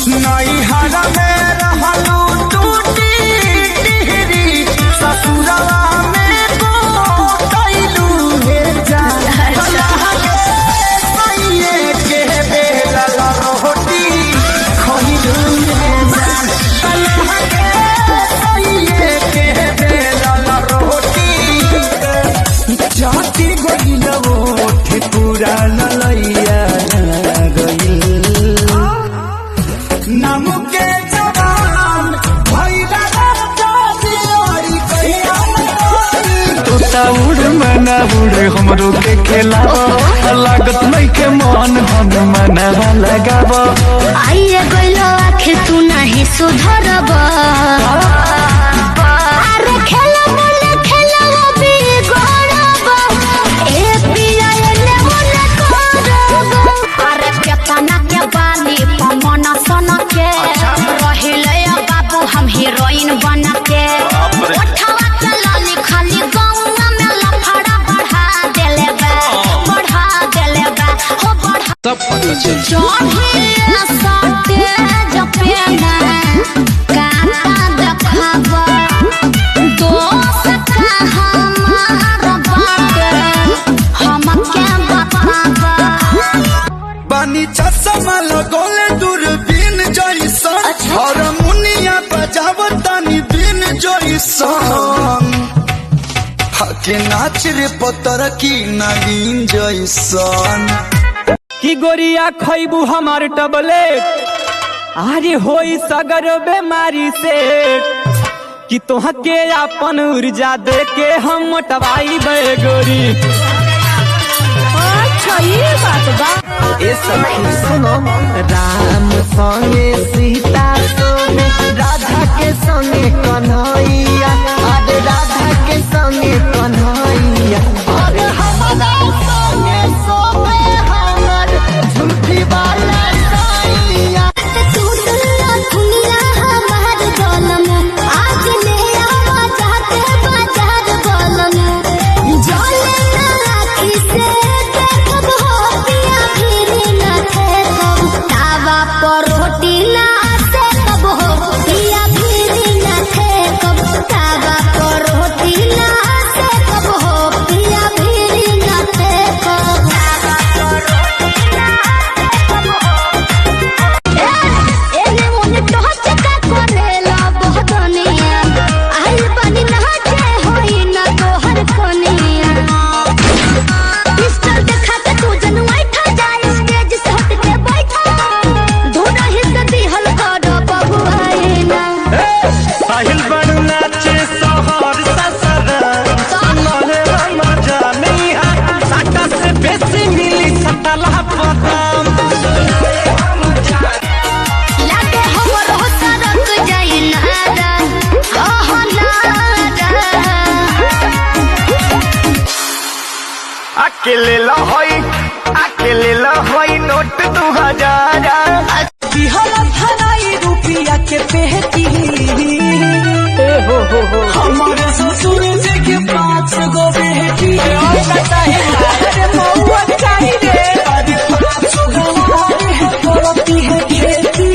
नैहरा में रहलू टूटी टिहरी ससुरवा में गोतैलू हे जान सैये के बेलल रोटी खइलू हे जान सैये के बेलल रोटी जाति गइल ओठे पूरा ललैया नमुके जवान भइला उड़ मना उड़े हमरो के खेला लागत नहीं के मन हम मनावा लगाब आइए गइलो आखिर तू नहीं सुधरब अरे खेला बोले खेला बिगड़ब ए पिया एले बोले करब अरे केतना के बानी पमन सन के रहिले बाबू हम हीरोइन बन के उठावा के लाली खाली गाँव में लफड़ा बढ़ा देले बा हो बढ़ा सब पता चल बानी चश्मा लगोले दूरबीन जइसन और मुनिया बजावतानी बीन जइसन हके नाच रे पतर की नगीन जइसन की गोरिया खैबू हमार टबलेट आज होई सगर बेमारी से कि तोहा के अपन ऊर्जा दे के हम मोटवाई बे गोरी अच्छा ये बात बा ए सखी सुनो राम संगे सीता सोने राधा के संगे कन्हैया अरे राधा के संगे कन्हैया अरे हमारा संगे सोवे हमर झूठी वाला साइया तू दुनिया हमार गलम आज ले आवा जाते बाजार गलम जले ना आखी से देखब हो पिया फिर न ठेकब तावा पर रोटी ना से कब हो पिया फिर न ठेकब तावा पर रोटी ना से कब हो पिया फिर न ठेकब तावा पर रोटी ना एने मोने टहच का करेला बहदनिया आइल बनी नहाचे होई ना तोहर कनिया पिस्टल देखा के तू जनवाई ठा जाए स्टेज से हट के बैठा धोना हिस्सा दिहल कर बबुआई ना साहिल बड़ नाचे सोहर ससरा सुनले मजा नहीं है साटा से बेसी मिली सटला पताम लागे हमर हो सरक जाई नारा ओह नारा अकेले लहोई नोट 2000 बिहल भराई रुपया के पेटी हमारे ससुर जी के 5 गो बेटी अरे मौआ चाहिए अरे 5 गो है करती है खेती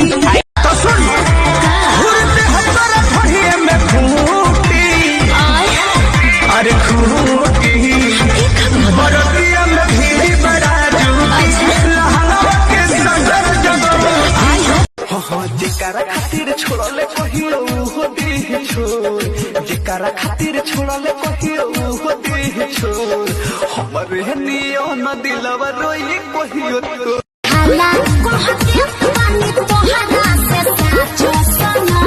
तो सुन घूरते हतर फड़िए में खूटी अरे खूटी बरतिया में भी बड़ा जूटी लहंगा के सजर जगह जेकरा खातिर छोड़ले कहियो हो देह छोड़ जेकरा खातिर छोड़ले कहियो हो देह छोड़ हमरे नियन दिलवा रोई कहियो तो हाला कहते पानी तोहरा से साचो सना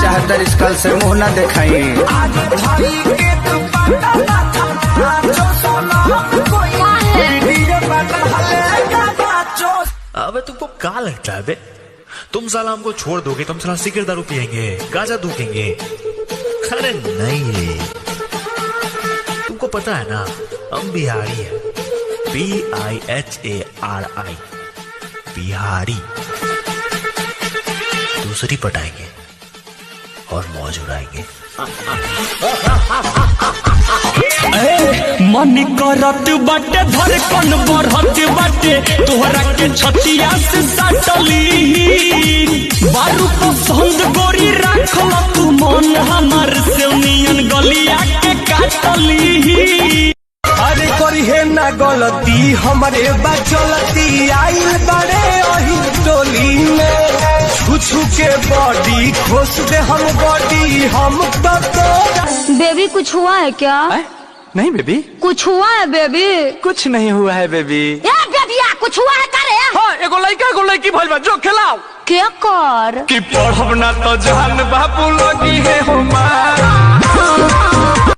चाहतर इस कल से मुँह न दिखाई आज भाई के तू पता ना था जो सोना कोई वीडियो पता हलेगा बाचो अबे तुमको क्या लगता है बे तुम साला हमको छोड़ दोगे तुम साला सिगरेट दारू पियेंगे गांजा दूकेंगे अरे नहीं तुमको पता है ना हम बिहारी है BIHARI बिहारी दूसरी पटाएंगे और मौज उड़ाएंगे मन करत बाटे धड़कन बढ़त बाटे तोहरा के छतिया से सटली ना गलती हमरे बचलती आइल बड़े अही टोली में छू के बॉडी खोस दे हम बॉडी हम तो बेबी कुछ हुआ है क्या? नहीं बेबी, कुछ हुआ है बेबी? कुछ नहीं हुआ है बेबी। बेबिया कुछ हुआ है करे? हाँ, एगो लड़की भइल बा, जो खिलाओ क्या कर कि पढ़ब ना तो जान बाबू लगी है हमार।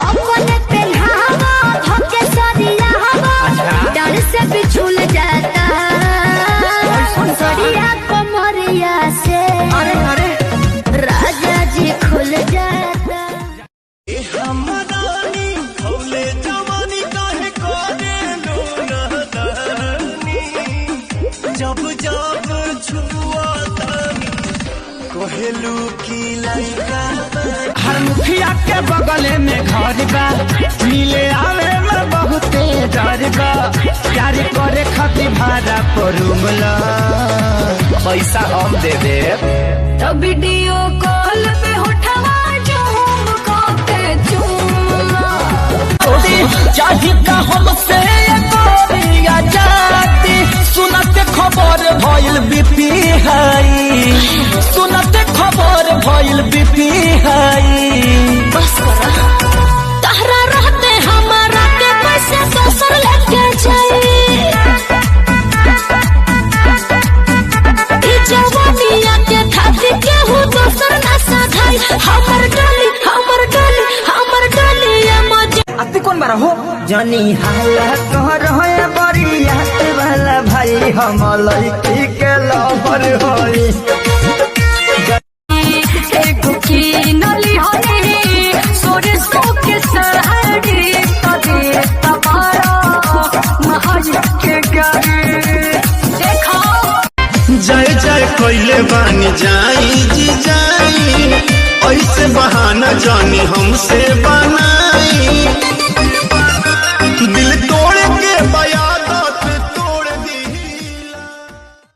अपने पहनावा धोके सरिया हवा डर से बिछुल जाता सरिया कमरिया से अरे राजा जी खुल जाता। जब जब छुआतानी कोहेलू की लइका हर मुखिया के बगल में घर बा मिले आवे में बहुते डर बा प्यार करे खातिर भाड़ा पर रूमला पैसा हम दे दे तो वीडियो कॉल पे उठवा झूम के चूमा चाही का हमसे गोरिया जाती सुनते खबर भइल बीपी हाई सुनते खबर भइल बीपी हाई बस करा तहरा रहते हमारा के पैसे दोसर लेके जाई ई जवानिया के खातिर केहू दोसर ना साधाई हमर डोली ये मजे आती कौन बारा हो जनी हाला कर बरिया वाला भाई हम लड़की के लवर होई नली हरी सोरे सो के साड़ी तबे तबारा महज के गाड़ी देखो जय जय कोइले बानी जाई जी जाई ऐसे बहाना जानी हमसे बना